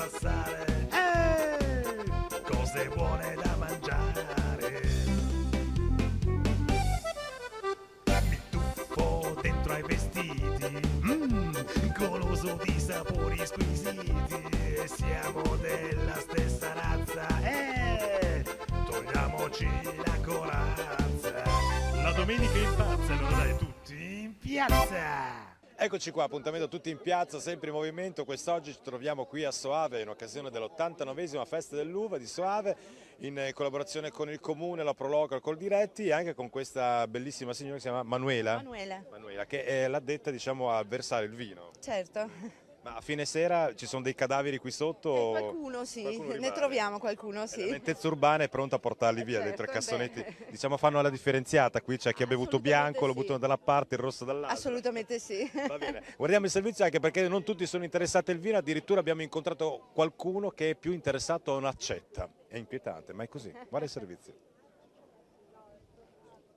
passare. Cose buone da mangiare. Mi tuffo dentro ai vestiti, goloso di sapori squisiti. Siamo della stessa razza, togliamoci la corazza. La domenica impazza, allora dai tutti in piazza. Eccoci qua, appuntamento tutti in piazza, sempre in movimento. Quest'oggi ci troviamo qui a Soave in occasione dell'89esima festa dell'uva di Soave, in collaborazione con il comune, la Prolocal, col Diretti e anche con questa bellissima signora che si chiama Manuela, che è l'addetta, diciamo, a versare il vino. Certo. Ma a fine sera ci sono dei cadaveri qui sotto? Qualcuno sì, Qualcuno ne rimane? troviamo qualcuno sì. La lentezza urbana è pronta a portarli via Certo, dentro i cassonetti. beh. Diciamo fanno la differenziata, qui c'è chi ha bevuto bianco, lo sì. buttano da una parte, il rosso dall'altra. Assolutamente sì. Va bene, guardiamo il servizio anche perché non tutti sono interessati al vino, addirittura abbiamo incontrato qualcuno che è più interessato a un'accetta. È inquietante, ma è così. Guarda il servizio.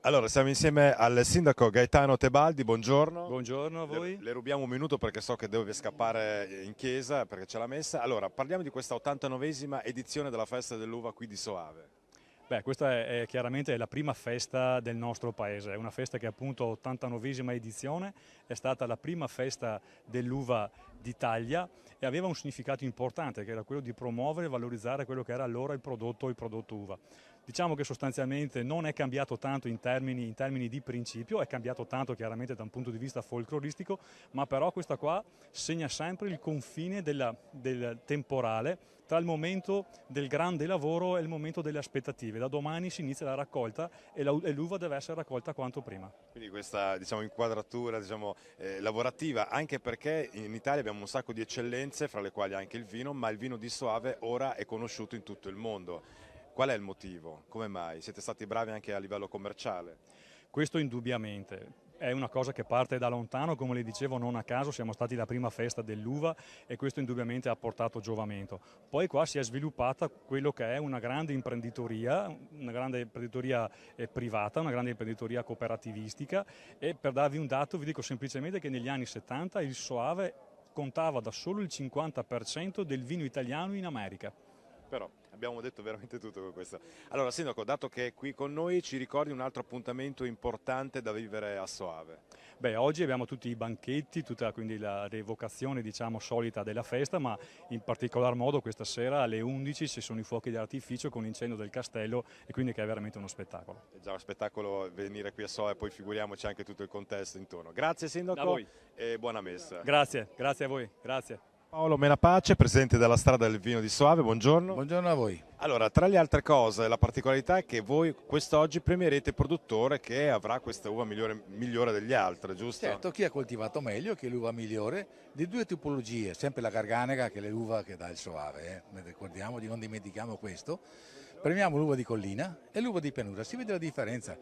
Allora, siamo insieme al sindaco Gaetano Tebaldi, buongiorno. Buongiorno a voi. Le rubiamo un minuto perché so che deve scappare in chiesa perché c'è la messa. Allora, parliamo di questa 89esima edizione della festa dell'uva qui di Soave. Beh, questa è chiaramente la prima festa del nostro paese, è una festa che appunto 89esima edizione, è stata la prima festa dell'uva d'Italia e aveva un significato importante che era quello di promuovere e valorizzare quello che era allora il prodotto uva. Diciamo che sostanzialmente non è cambiato tanto in termini di principio, è cambiato tanto chiaramente da un punto di vista folcloristico, ma però questa qua segna sempre il confine del temporale tra il momento del grande lavoro e il momento delle aspettative. Da domani si inizia la raccolta e l'uva deve essere raccolta quanto prima. Quindi questa, diciamo, inquadratura, diciamo, lavorativa, anche perché in Italia abbiamo un sacco di eccellenze, fra le quali anche il vino, ma il vino di Soave ora è conosciuto in tutto il mondo. Qual è il motivo? Come mai? Siete stati bravi anche a livello commerciale? Questo indubbiamente. È una cosa che parte da lontano, come le dicevo non a caso siamo stati la prima festa dell'uva e questo indubbiamente ha portato giovamento. Poi qua si è sviluppata quello che è una grande imprenditoria privata, una grande imprenditoria cooperativistica e per darvi un dato vi dico semplicemente che negli anni 70 il Soave contava da solo il 50% del vino italiano in America. Però abbiamo detto veramente tutto con questo. Allora Sindaco, dato che è qui con noi, ci ricordi un altro appuntamento importante da vivere a Soave? Beh, oggi abbiamo tutti i banchetti, quindi la rievocazione diciamo solita della festa, ma in particolar modo questa sera alle 11 ci sono i fuochi d'artificio con l'incendio del castello e quindi che è veramente uno spettacolo. È già uno spettacolo venire qui a Soave, poi figuriamoci anche tutto il contesto intorno. Grazie Sindaco Da voi. E buona messa. Grazie a voi, grazie. Paolo Menapace, presidente della Strada del Vino di Soave, buongiorno. Buongiorno a voi. Allora, tra le altre cose, la particolarità è che voi quest'oggi premierete il produttore che avrà questa uva migliore degli altri, giusto? Certo, chi ha coltivato meglio, che è l'uva migliore, di due tipologie, sempre la Garganega che è l'uva che dà il Soave, ricordiamo, non dimentichiamo questo. Premiamo l'uva di collina e l'uva di pianura, si vede la differenza,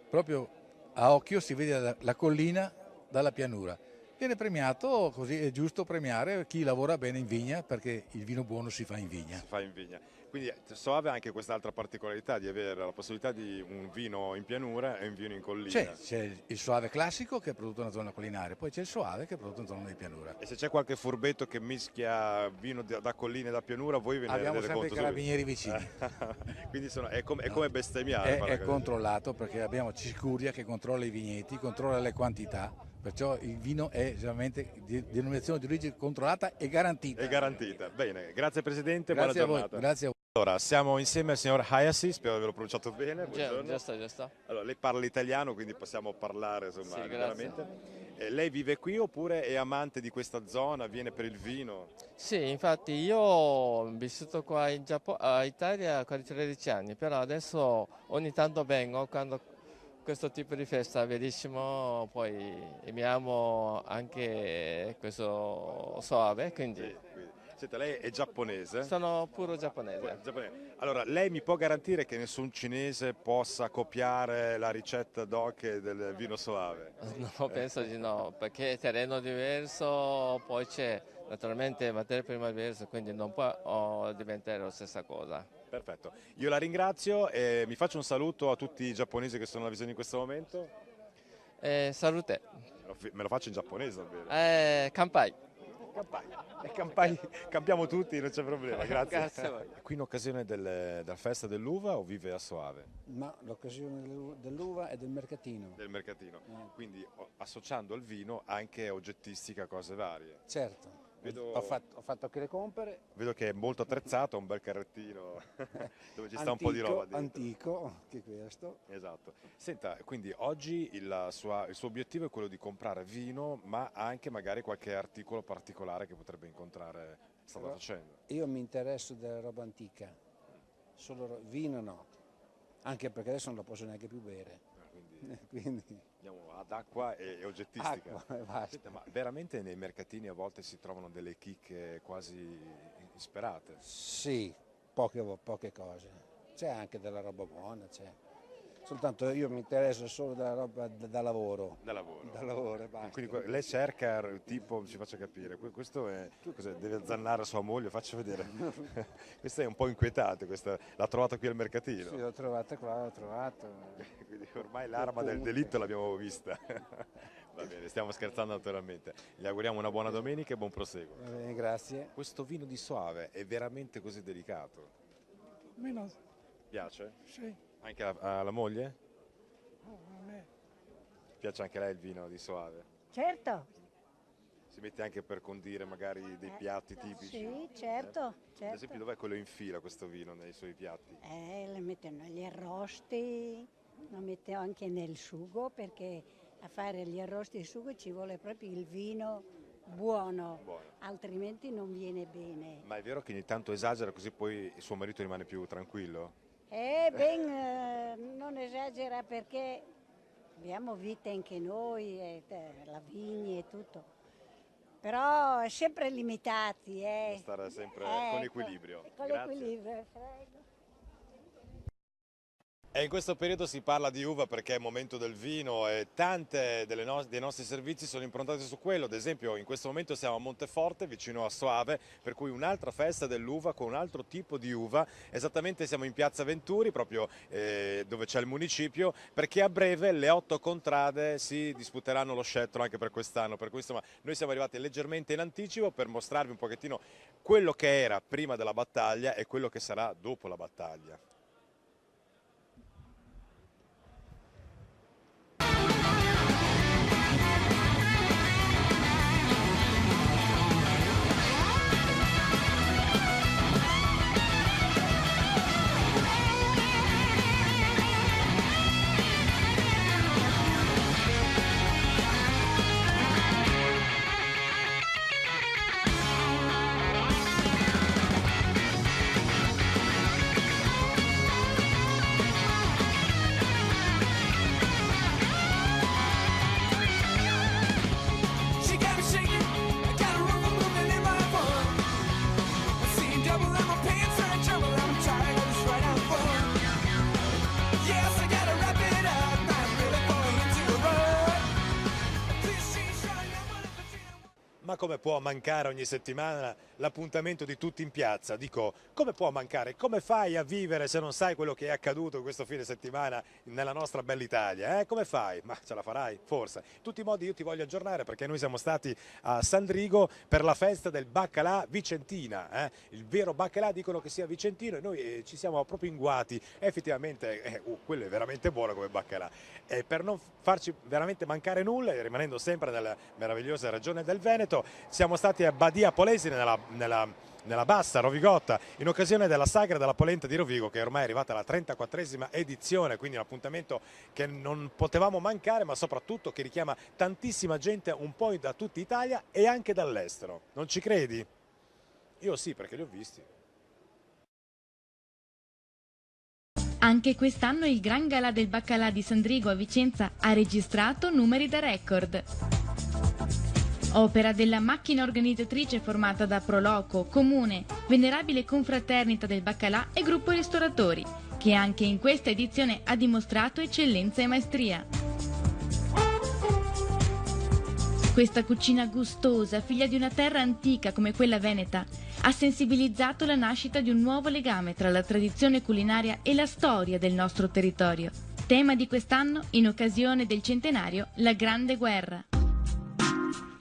proprio a occhio si vede la collina dalla pianura. Viene premiato, così è giusto premiare chi lavora bene in vigna perché il vino buono si fa in vigna. Si fa in vigna. Quindi Soave ha anche quest'altra particolarità di avere la possibilità di un vino in pianura e un vino in collina. C'è il Soave classico che è prodotto nella zona collinare, poi c'è il Soave che è prodotto in zona di pianura. E se c'è qualche furbetto che mischia vino da collina e da pianura, voi ve ne Abbiamo rendete sempre conto i carabinieri vicini. Quindi è come bestemmiare. È controllato perché abbiamo Ciscuria che controlla i vigneti, controlla le quantità, perciò il vino è veramente di denominazione di origine controllata e garantita. È garantita. Bene, grazie Presidente, Grazie buona a giornata. voi. Grazie a voi. Allora, siamo insieme al signor Hayasi, spero di averlo pronunciato bene. Già sta. Allora, lei parla italiano, quindi possiamo parlare insomma, Sì, liberamente. Lei vive qui oppure è amante di questa zona, viene per il vino? Sì, infatti io ho vissuto qua in Italia quasi 13 anni, però adesso ogni tanto vengo quando questo tipo di festa è bellissimo, poi amiamo anche questo Soave, quindi Sì, quindi. Senta, lei è giapponese? sono puro giapponese. Allora, lei mi può garantire che nessun cinese possa copiare la ricetta doc del vino Soave? No, penso di no, perché è terreno diverso, poi c'è naturalmente materia prima diversa, quindi non può diventare la stessa cosa. Perfetto, io la ringrazio e mi faccio un saluto a tutti i giapponesi che sono alla visione in questo momento. Salute. Me lo faccio in giapponese, davvero. Kanpai. Campiamo tutti, non c'è problema, grazie. Grazie a voi. Qui in occasione della festa dell'uva o vive a Soave? Ma l'occasione dell'uva è del mercatino. Del mercatino, quindi associando al vino anche oggettistica, cose varie. Certo, Vedo- ho fatto anche le compere. Vedo che è molto attrezzato, un bel carrettino dove ci sta un po' di roba dentro. Antico, anche questo. Esatto. Senta, quindi oggi il suo obiettivo è quello di comprare vino, ma anche magari qualche articolo particolare che potrebbe incontrare, stava Però facendo. Io mi interesso della roba antica, solo vino no, anche perché adesso non lo posso neanche più bere. Quindi Andiamo ad acqua e oggettistica. acqua e basta. Senta, ma veramente nei mercatini a volte si trovano delle chicche quasi insperate? Sì, poche cose. C'è anche della roba buona, c'è. Soltanto io mi interesso solo della roba da lavoro. Da lavoro. Da lavoro e basta. Quindi lei cerca, tipo, ci faccia capire, questo è, cos'è, deve azzannare sua moglie, faccio vedere. Questa è un po' inquietante, l'ha trovata qui al mercatino. Sì, l'ho trovata qua, l'ho trovata. Quindi ormai l'arma del delitto l'abbiamo vista. Va bene, stiamo scherzando naturalmente. Gli auguriamo una buona domenica e buon proseguo. Va bene, grazie. Questo vino di Soave è veramente così delicato? Meno, Piace? sì, Anche alla moglie? a me. Piace anche a lei il vino di Soave? Certo, Si mette anche per condire magari dei piatti tipici? sì, certo, Ad certo. esempio, dov'è quello in fila questo vino nei suoi piatti? Le mettono gli arrosti, lo metto anche nel sugo perché a fare gli arrosti e il sugo ci vuole proprio il vino buono, Buono. altrimenti non viene bene. Ma è vero che ogni tanto esagera così poi il suo marito rimane più tranquillo? Non esagera perché abbiamo vite anche noi, la vigna e tutto, però sempre limitati. Stare sempre Ecco, con equilibrio. Con Grazie. l'equilibrio, prego. E in questo periodo si parla di uva perché è il momento del vino e tante dei nostri servizi sono improntati su quello. Ad esempio in questo momento siamo a Monteforte, vicino a Soave, per cui un'altra festa dell'uva con un altro tipo di uva. Esattamente siamo in piazza Venturi, proprio dove c'è il municipio, perché a breve le 8 contrade si disputeranno lo scettro anche per quest'anno. Per cui insomma noi siamo arrivati leggermente in anticipo per mostrarvi un pochettino quello che era prima della battaglia e quello che sarà dopo la battaglia. She got me shaking, I got a rubber moving in my phone. I see double in my pants and I trouble, I'm tired of this right out front. Yes, I gotta wrap it up, I'm really falling into the road. Please change your number if it's Ma come può mancare ogni settimana l'appuntamento di tutti in piazza? Dico, come può mancare? Come fai a vivere se non sai quello che è accaduto questo fine settimana nella nostra bella Italia? Come fai? Ma ce la farai? Forse. In tutti i modi io ti voglio aggiornare perché noi siamo stati a Sandrigo per la festa del baccalà vicentina. Il vero baccalà dicono che sia vicentino e noi ci siamo proprio inguati. Effettivamente quello è veramente buono come baccalà. Per non farci veramente mancare nulla e rimanendo sempre nella meravigliosa regione del Veneto, siamo stati a Badia Polesine nella Bassa Rovigotta in occasione della sagra della polenta di Rovigo, che ormai è arrivata alla 34esima edizione, quindi un appuntamento che non potevamo mancare, ma soprattutto che richiama tantissima gente un po' da tutta Italia e anche dall'estero. Non ci credi? Io sì, perché li ho visti. Anche quest'anno il Gran Galà del Baccalà di Sandrigo a Vicenza ha registrato numeri da record. Opera della macchina organizzatrice formata da Proloco, Comune, Venerabile Confraternita del Baccalà e Gruppo Ristoratori, che anche in questa edizione ha dimostrato eccellenza e maestria. Questa cucina gustosa, figlia di una terra antica come quella veneta, ha sensibilizzato la nascita di un nuovo legame tra la tradizione culinaria e la storia del nostro territorio. Tema di quest'anno, in occasione del centenario, la Grande Guerra.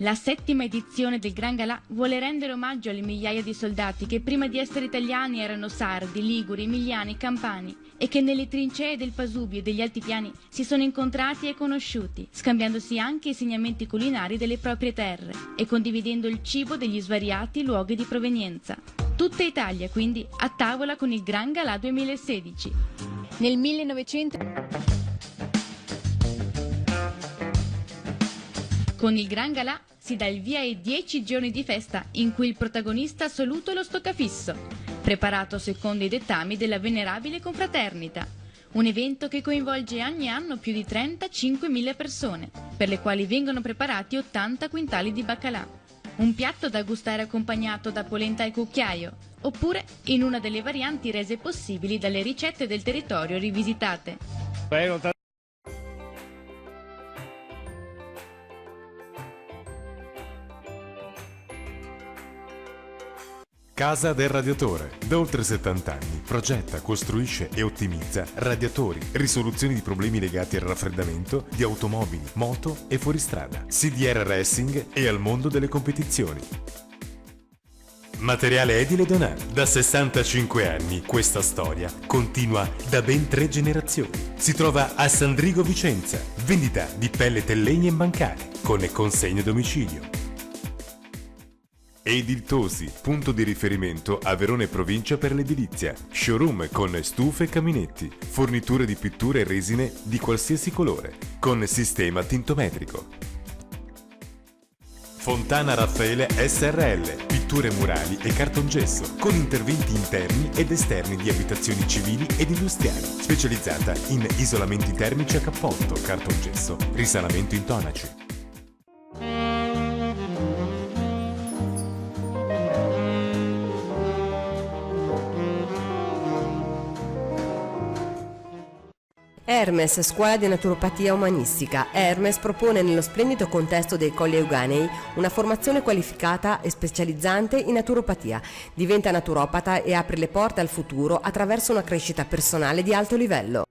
La 7ª edizione del Gran Galà vuole rendere omaggio alle migliaia di soldati che prima di essere italiani erano sardi, liguri, emiliani, campani e che nelle trincee del Pasubio e degli altipiani si sono incontrati e conosciuti, scambiandosi anche i segnamenti culinari delle proprie terre e condividendo il cibo degli svariati luoghi di provenienza. Tutta Italia quindi a tavola con il Gran Galà 2016. Nel 1900... Con il Gran Galà si dà il via ai 10 giorni di festa in cui il protagonista assoluto è lo stoccafisso, preparato secondo i dettami della venerabile confraternita. Un evento che coinvolge ogni anno più di 35.000 persone, per le quali vengono preparati 80 quintali di baccalà. Un piatto da gustare accompagnato da polenta e cucchiaio, oppure in una delle varianti rese possibili dalle ricette del territorio rivisitate. Casa del Radiatore. Da oltre 70 anni progetta, costruisce e ottimizza radiatori, risoluzioni di problemi legati al raffreddamento di automobili, moto e fuoristrada, CDR Racing e al mondo delle competizioni. Materiale edile Donà. Da 65 anni questa storia continua da ben 3 generazioni. Si trova a Sandrigo Vicenza. Vendita di pellet e legna in bancale con consegna a domicilio. Ediltosi, punto di riferimento a Verona e provincia per l'edilizia. Showroom con stufe e caminetti, forniture di pittura e resine di qualsiasi colore, con sistema tintometrico. Fontana Raffaele SRL, pitture murali e cartongesso, con interventi interni ed esterni di abitazioni civili ed industriali, specializzata in isolamenti termici a cappotto, cartongesso, risanamento intonaci. Hermes, scuola di naturopatia umanistica. Hermes propone nello splendido contesto dei Colli Euganei una formazione qualificata e specializzante in naturopatia. Diventa naturopata e apre le porte al futuro attraverso una crescita personale di alto livello.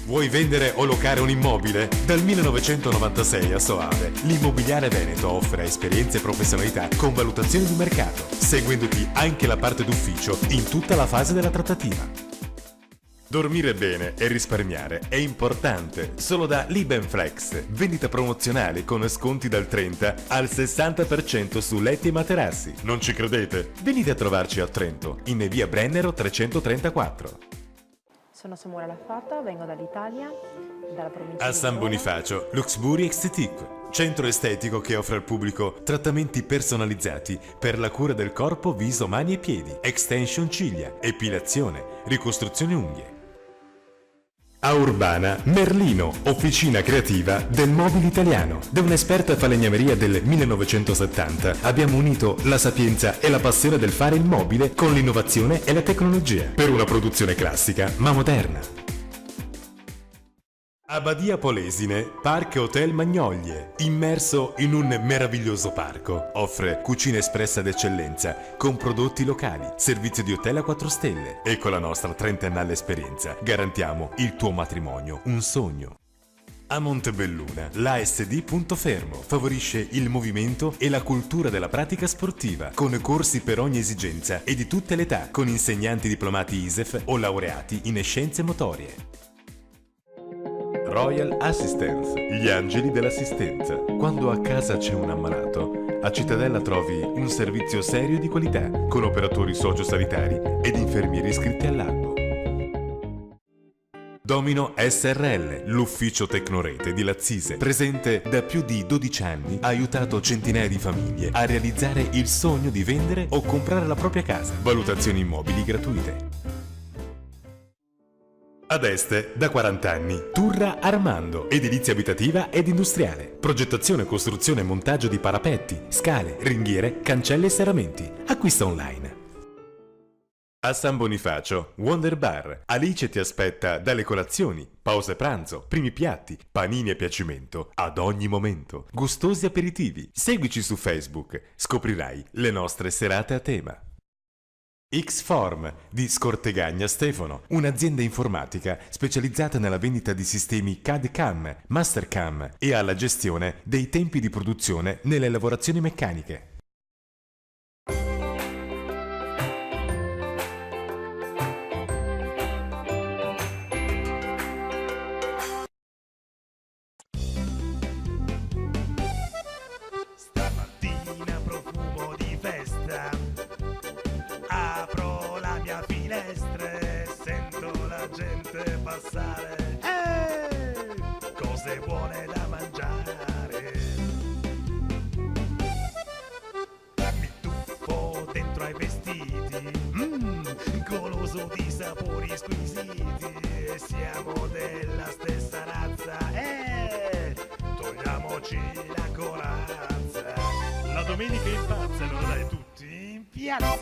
Vuoi vendere o locare un immobile? Dal 1996 a Soave, l'Immobiliare Veneto offre esperienze e professionalità con valutazioni di mercato, seguendoti anche la parte d'ufficio in tutta la fase della trattativa. Dormire bene e risparmiare è importante. Solo da Libenflex, vendita promozionale con sconti dal 30 al 60% su letti e materassi. Non ci credete? Venite a trovarci a Trento, in via Brennero 334. Sono Samuele Laffata, vengo dall'Italia, dalla provincia A di San Verona. Bonifacio, Luxbury Estetique, centro estetico che offre al pubblico trattamenti personalizzati per la cura del corpo, viso, mani e piedi, extension ciglia, epilazione, ricostruzione unghie. A Urbana, Merlino, officina creativa del mobile italiano. Da un'esperta falegnameria del 1970 abbiamo unito la sapienza e la passione del fare il mobile con l'innovazione e la tecnologia per una produzione classica ma moderna. A Badia Polesine, Park Hotel Magnolie, immerso in un meraviglioso parco. Offre cucina espressa d'eccellenza con prodotti locali, servizio di hotel a 4 stelle e con la nostra 30ennale esperienza garantiamo il tuo matrimonio un sogno. A Montebelluna, l'ASD Punto Fermo favorisce il movimento e la cultura della pratica sportiva con corsi per ogni esigenza e di tutte le età con insegnanti diplomati ISEF o laureati in scienze motorie. Royal Assistance, gli angeli dell'assistenza. Quando a casa c'è un ammalato, a Cittadella trovi un servizio serio e di qualità, con operatori sociosanitari ed infermieri iscritti all'albo. Domino SRL, l'ufficio Tecnorete di Lazzise, presente da più di 12 anni, ha aiutato centinaia di famiglie a realizzare il sogno di vendere o comprare la propria casa. Valutazioni immobili gratuite. Ad Este, da 40 anni, Turra Armando, edilizia abitativa ed industriale. Progettazione, costruzione e montaggio di parapetti, scale, ringhiere, cancelli e serramenti. Acquista online. A San Bonifacio, Wonder Bar. Alice ti aspetta dalle colazioni, pause pranzo, primi piatti, panini e piacimento ad ogni momento. Gustosi aperitivi. Seguici su Facebook, scoprirai le nostre serate a tema. X-Form di Scortegagna Stefano, un'azienda informatica specializzata nella vendita di sistemi CAD-CAM, Master-CAM e alla gestione dei tempi di produzione nelle lavorazioni meccaniche. Stamattina profumo di festa, apro la mia finestra e sento la gente passare. Cose buone da mangiare. Mi tuffo dentro ai vestiti, goloso di sapori squisiti. Siamo della stessa razza, togliamoci la corazza. La domenica impazza, allora dai tutti in piazza.